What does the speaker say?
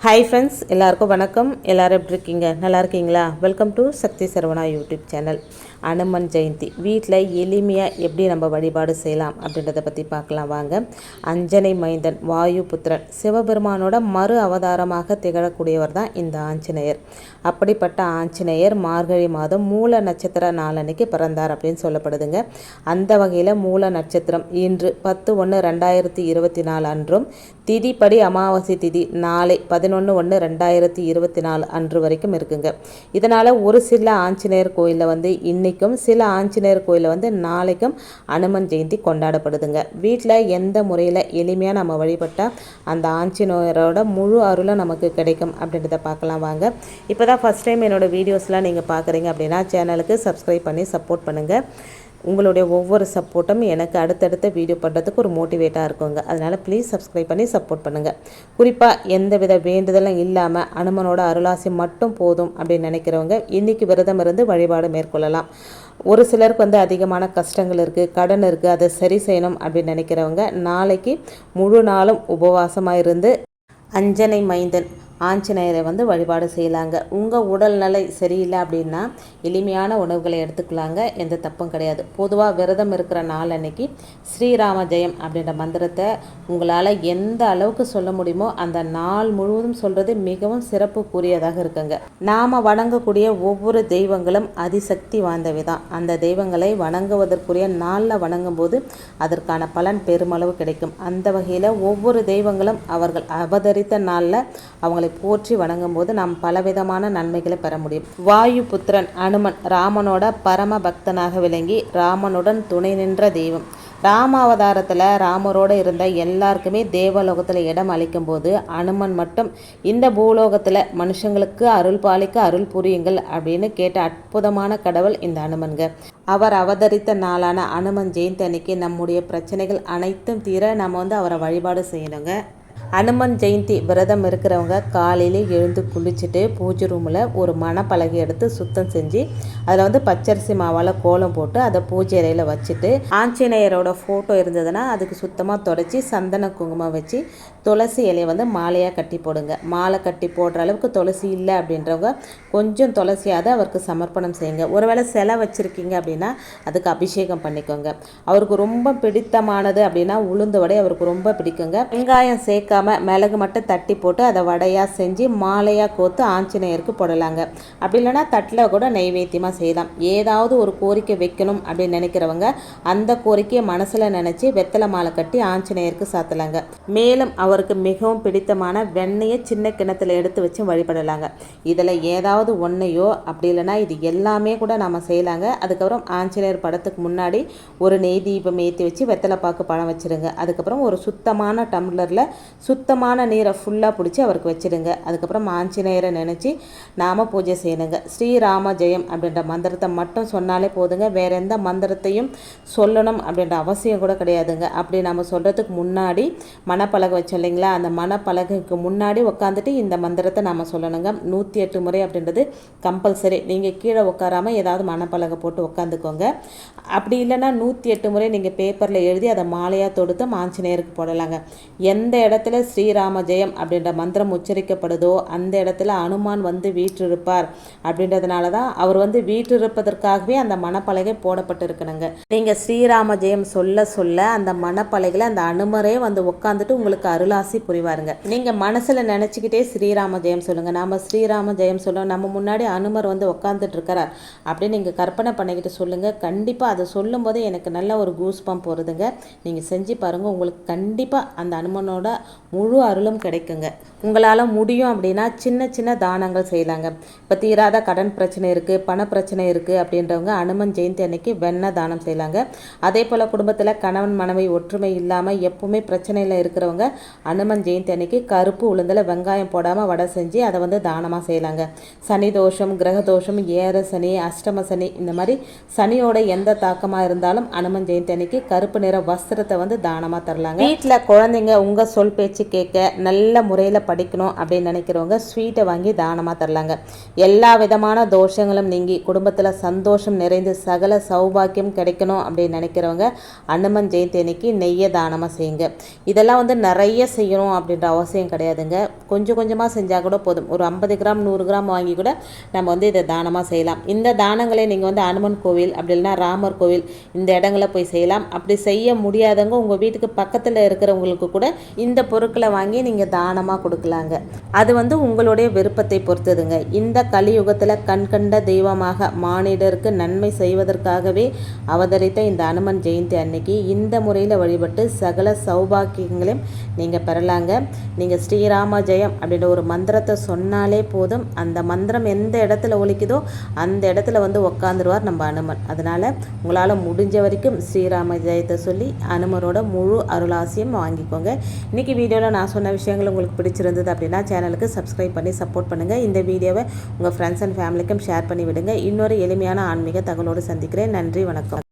Hi friends, எல்லாருக்கும் வணக்கம். எல்லோரும் எப்படி இருக்கீங்க? நல்லா இருக்கீங்களா? Welcome to Sakthi Saravana YouTube channel. Hanuman Jayanthi வீட்டில் எளிமையாக எப்படி நம்ம வழிபாடு செய்யலாம் அப்படின்றத பற்றி பார்க்கலாம் வாங்க. அஞ்சனை மைந்தன் வாயு புத்திரன் சிவபெருமானோட மறு அவதாரமாக திகழக்கூடியவர் தான் இந்த ஆஞ்சநேயர். அப்படிப்பட்ட ஆஞ்சநேயர் மார்கழி மாதம் மூல நட்சத்திர நாளன்னைக்கு பிறந்தார் அப்படின்னு சொல்லப்படுதுங்க. அந்த வகையில் மூல நட்சத்திரம் இன்று 10/1/2024 அன்றும் திதிப்படி அமாவாசை திதி நாளை 11/1/2024 அன்று வரைக்கும் இருக்குங்க. இதனால் ஒரு சில ஆஞ்சநேயர் கோயிலில் இன்றைக்கும் சில ஆஞ்சநேயர் கோயிலில் நாளைக்கும் அனுமன் ஜெயந்தி கொண்டாடப்படுதுங்க. வீட்டில் எந்த முறையில் எளிமையாக நம்ம வழிபட்டால் அந்த ஆஞ்சநேயரோட முழு அருளும் நமக்கு கிடைக்கும் அப்படின்றத பார்க்கலாம் வாங்க. இப்போ தான் ஃபஸ்ட் டைம் என்னோடய வீடியோஸ்லாம் நீங்கள் பார்க்குறீங்க அப்படின்னா சேனலுக்கு சப்ஸ்கிரைப் பண்ணி சப்போர்ட் பண்ணுங்கள். உங்களுடைய ஒவ்வொரு சப்போர்ட்டும் எனக்கு அடுத்தடுத்த வீடியோ பண்ணுறதுக்கு ஒரு மோட்டிவேட்டாக இருக்குங்க. அதனால் ப்ளீஸ் சப்ஸ்கிரைப் பண்ணி சப்போர்ட் பண்ணுங்கள். குறிப்பாக எந்தவித வேண்டுதலும் இல்லாமல் அனுமனோட அருளாசி மட்டும் போதும் அப்படின்னு நினைக்கிறவங்க இன்றைக்கி விரதம் இருந்து வழிபாடு மேற்கொள்ளலாம். ஒரு சிலருக்கு அதிகமான கஷ்டங்கள் இருக்குது, கடன் இருக்குது, அதை சரி செய்யணும் அப்படின்னு நினைக்கிறவங்க நாளைக்கு முழு நாளும் உபவாசமாக இருந்து அஞ்சனை மைந்தன் ஆஞ்சநேயரை வழிபாடு செய்யலாங்க. உங்கள் உடல்நிலை சரியில்லை அப்படின்னா எளிமையான உணவுகளை எடுத்துக்கலாங்க, எந்த தப்பும் கிடையாது. பொதுவாக விரதம் இருக்கிற நாள் அன்னைக்கு ஸ்ரீராம ஜெயம் அப்படின்ற மந்திரத்தை உங்களால் எந்த அளவுக்கு சொல்ல முடியுமோ அந்த நாள் முழுவதும் சொல்கிறது மிகவும் சிறப்புக்குரியதாக இருக்குங்க. நாம் வணங்கக்கூடிய ஒவ்வொரு தெய்வங்களும் அதிசக்தி வாய்ந்தவை தான். அந்த தெய்வங்களை வணங்குவதற்குரிய நாளில் வணங்கும் போது அதற்கான பலன் பெருமளவு கிடைக்கும். அந்த வகையில் ஒவ்வொரு தெய்வங்களும் அவர்கள் அவதரித்த நாளில் அவங்களை போற்றி வணங்கும் போது நாம் பலவிதமான நன்மைகளை பெற முடியும். வாயு புத்திரன் அனுமன் ராமனோட பரம பக்தனாக விளங்கி ராமனுடன் துணை நின்ற தெய்வம். ராமாவதாரத்தில் ராமரோடு இருந்த எல்லாருக்குமே தேவலோகத்தில் இடம் அளிக்கும் போது அனுமன் மட்டும் இந்த பூலோகத்தில் மனுஷங்களுக்கு அருள் பாலிக்க அருள் புரியுங்கள் அப்படின்னு கேட்ட அற்புதமான கடவுள் இந்த அனுமன்க. அவர் அவதரித்த நாளான அனுமன் ஜெயந்தி அன்னைக்கு நம்முடைய பிரச்சனைகள் அனைத்தும் தீர நம்ம அவரை வழிபாடு செய்யணுங்க. அனுமன் ஜெயந்தி விரதம் இருக்கிறவங்க காலையில் எழுந்து குளிச்சுட்டு பூஜை ரூமில் ஒரு மணப்பலகை எடுத்து சுத்தம் செஞ்சு அதில் பச்சரிசி மாவால் கோலம் போட்டு அதை பூஜை அறையில் வச்சுட்டு ஆஞ்சநேயரோட ஃபோட்டோ இருந்ததுன்னா அதுக்கு சுத்தமாக தொடச்சி சந்தன குங்குமம் வச்சு துளசி இலையை மாலையாக கட்டி போடுங்க. மாலை கட்டி போடுற அளவுக்கு துளசி இல்லை அப்படின்றவங்க கொஞ்சம் துளசியாவது அவருக்கு சமர்ப்பணம் செய்யுங்க. ஒருவேளை சிலை வச்சுருக்கீங்க அப்படின்னா அதுக்கு அபிஷேகம் பண்ணிக்கோங்க. அவருக்கு ரொம்ப பிடித்தமானது அப்படின்னா உளுந்து வடை அவருக்கு ரொம்ப பிடிக்குங்க. வெங்காயம் சேர்க்காம மிளகு மட்டும் தட்டி போட்டு அதை வடையாக செஞ்சு மாலையாக கோத்து ஆஞ்சநேயருக்கு போடலாங்க. அப்படி இல்லைன்னா தட்டில் கூட நைவேத்தியமாக செய்யலாம். ஏதாவது ஒரு கோரிக்கை வைக்கணும் அப்படின்னு நினைக்கிறவங்க அந்த கோரிக்கையை மனசில் நினச்சி வெத்தலை மாலை கட்டி ஆஞ்சநேயருக்கு சாத்தலாங்க. மேலும் அவருக்கு மிகவும் பிடித்தமான வெண்ணெயை சின்ன கிணத்துல எடுத்து வச்சு வழிபடலாங்க. இதில் ஏதாவது ஒன்றையோ அப்படி இல்லைன்னா இது எல்லாமே கூட நம்ம செய்யலாங்க. அதுக்கப்புறம் ஆஞ்சநேயர் படத்துக்கு முன்னாடி ஒரு நெய் தீபம் ஏற்றி வச்சு வெத்தலை பாக்கு பழம் வச்சுருங்க. அதுக்கப்புறம் ஒரு சுத்தமான டம்ளரில் சுத்தமான நீரை ஃபுல்லாக பிடிச்சி அவருக்கு வச்சுடுங்க. அதுக்கப்புறம் ஆஞ்சநேயரை நினச்சி நாம பூஜை செய்யணுங்க. ஸ்ரீராம ஜெயம் அப்படின்ற மந்திரத்தை மட்டும் சொன்னாலே போதுங்க. வேறு எந்த மந்திரத்தையும் சொல்லணும் அப்படின்ற அவசியம் கூட கிடையாதுங்க. அப்படி நம்ம சொல்கிறதுக்கு முன்னாடி மணப்பலகை வச்சோம் இல்லைங்களா, அந்த மணப்பலகைக்கு முன்னாடி உட்காந்துட்டு இந்த மந்திரத்தை நம்ம சொல்லணுங்க. 108 முறை அப்படின்றது கம்பல்சரி. நீங்கள் கீழே உட்காராமல் ஏதாவது மணப்பலகை போட்டு உட்காந்துக்கோங்க. அப்படி இல்லைன்னா 108 முறை நீங்கள் பேப்பரில் எழுதி அதை மாலையாக தொடுத்து ஆஞ்சநேயருக்கு போடலாங்க. எந்த இடத்துல ஸ்ரீராம ஜெயம் அப்படின்ற மந்திரம் உச்சரிக்கப்படுதோ அந்த இடத்துல அனுமான் வீற்றிருப்பார். அப்படின்றதுனால தான் அவர் வீற்றிருப்பதற்காகவே அந்த மணப்பலகை போடப்பட்டு இருக்கணுங்க. நீங்கள் ஸ்ரீராம ஜெயம் சொல்ல சொல்ல அந்த மணப்பலகையில் அந்த அனுமரே உட்காந்துட்டு உங்களுக்கு அருளாசி புரிவாருங்க. நீங்கள் மனசில் நினச்சிக்கிட்டே ஸ்ரீராம ஜெயம் சொல்லுங்கள். நாம் ஸ்ரீராம ஜெயம் சொல்லுவோம், நம்ம முன்னாடி அனுமர் உட்காந்துட்டு இருக்கிறார் அப்படின்னு நீங்கள் கற்பனை பண்ணிக்கிட்டு சொல்லுங்கள். கண்டிப்பாக அதை சொல்லும் போது எனக்கு நல்ல ஒரு கூஸ் பம்ப் வருதுங்க. நீங்கள் செஞ்சு பாருங்கள், உங்களுக்கு கண்டிப்பாக அந்த அனுமனோட முழு அருளும் கிடைக்குங்க. உங்களால் முடியும் அப்படின்னா சின்ன சின்ன தானங்கள் செய்யலாங்க. இப்போ தீராத கடன் பிரச்சனை இருக்குது, பண பிரச்சனை இருக்குது அப்படின்றவங்க அனுமன் ஜெயந்தி அன்னைக்கு வெண்ணெய் தானம் செய்யலாங்க. அதே போல் குடும்பத்தில் கணவன் மனைவி ஒற்றுமை இல்லாமல் எப்பவுமே பிரச்சனையில் இருக்கிறவங்க அனுமன் ஜெயந்தி அன்னைக்கு கருப்பு உளுந்தில் வெங்காயம் போடாமல் வடை செஞ்சு அதை தானமாக செய்யலாங்க. சனி தோஷம், கிரக தோஷம், ஏற சனி, அஷ்டம சனி, இந்த மாதிரி சனியோட எந்த தாக்கமாக இருந்தாலும் அனுமன் ஜெயந்தி அன்னைக்கு கருப்பு நிற வஸ்திரத்தை தானமாக தரலாங்க. வீட்டில் குழந்தைங்க உங்கள் சொல் பேச்சு கேட்க நல்ல முறையில் படிக்கணும் அப்படின்னு நினைக்கிறவங்க ஸ்வீட்டை வாங்கி தானமாக தரலாங்க. எல்லா விதமான தோஷங்களும் நீங்கி குடும்பத்தில் சந்தோஷம் நிறைந்து சகல சௌபாக்கியம் கிடைக்கணும் அப்படின்னு நினைக்கிறவங்க அனுமன் ஜெயந்தி அன்னைக்கு நெய்யை தானமாக செய்யுங்க. இதெல்லாம் வந்து நிறைய செய்யணும் அப்படின்ற அவசியம் கிடையாதுங்க. கொஞ்சம் கொஞ்சமாக செஞ்சால் கூட போதும். ஒரு 50 கிராம் 100 கிராம் வாங்கி கூட நம்ம வந்து இதை தானமாக செய்யலாம். இந்த தானங்களை நீங்கள் வந்து அனுமன் கோவில் அப்படி இல்லைன்னா ராமர் கோவில் இந்த இடங்களை போய் செய்யலாம். அப்படி செய்ய முடியாதவங்க உங்கள் வீட்டுக்கு பக்கத்தில் இருக்கிறவங்களுக்கு கூட இந்த பொருட்களை வாங்கி நீங்கள் தானமாக கொடுக்கலாங்க. அது வந்து உங்களுடைய விருப்பத்தை பொறுத்ததுங்க. இந்த கலியுகத்தில் கண்கண்ட தெய்வமாக மானிடருக்கு நன்மை செய்வதற்காகவே அவதரித்த இந்த அனுமன் ஜெயந்தி அன்னைக்கு இந்த முறையில் வழிபட்டு சகல சௌபாக்கியங்களையும் நீங்கள் பெறலாங்க. நீங்கள் ஸ்ரீராம ஜெயம் அப்படின்ற ஒரு மந்திரத்தை சொன்னாலே போதும். அந்த மந்திரம் எந்த இடத்துல ஒலிக்குதோ அந்த இடத்துல வந்து உக்காந்துருவார் நம்ம அனுமன். அதனால் உங்களால் முடிஞ்ச வரைக்கும் ஸ்ரீராம ஜெயத்தை சொல்லி அனுமரோட முழு அருளாசியம் வாங்கிக்கோங்க. இன்றைக்கி வீடியோவில் நான் சொன்ன விஷயங்கள் உங்களுக்கு பிடிச்சிருந்தது அப்படின்னா சேனலுக்கு சப்ஸ்கிரைப் பண்ணி சப்போர்ட் பண்ணுங்கள். இந்த வீடியோவை உங்கள் ஃப்ரெண்ட்ஸ் அண்ட் ஃபேமிலிக்கும் ஷேர் பண்ணி விடுங்க. இன்னொரு எளிமையான ஆன்மீக தகவலோடு சந்திக்கிறேன். நன்றி, வணக்கம்.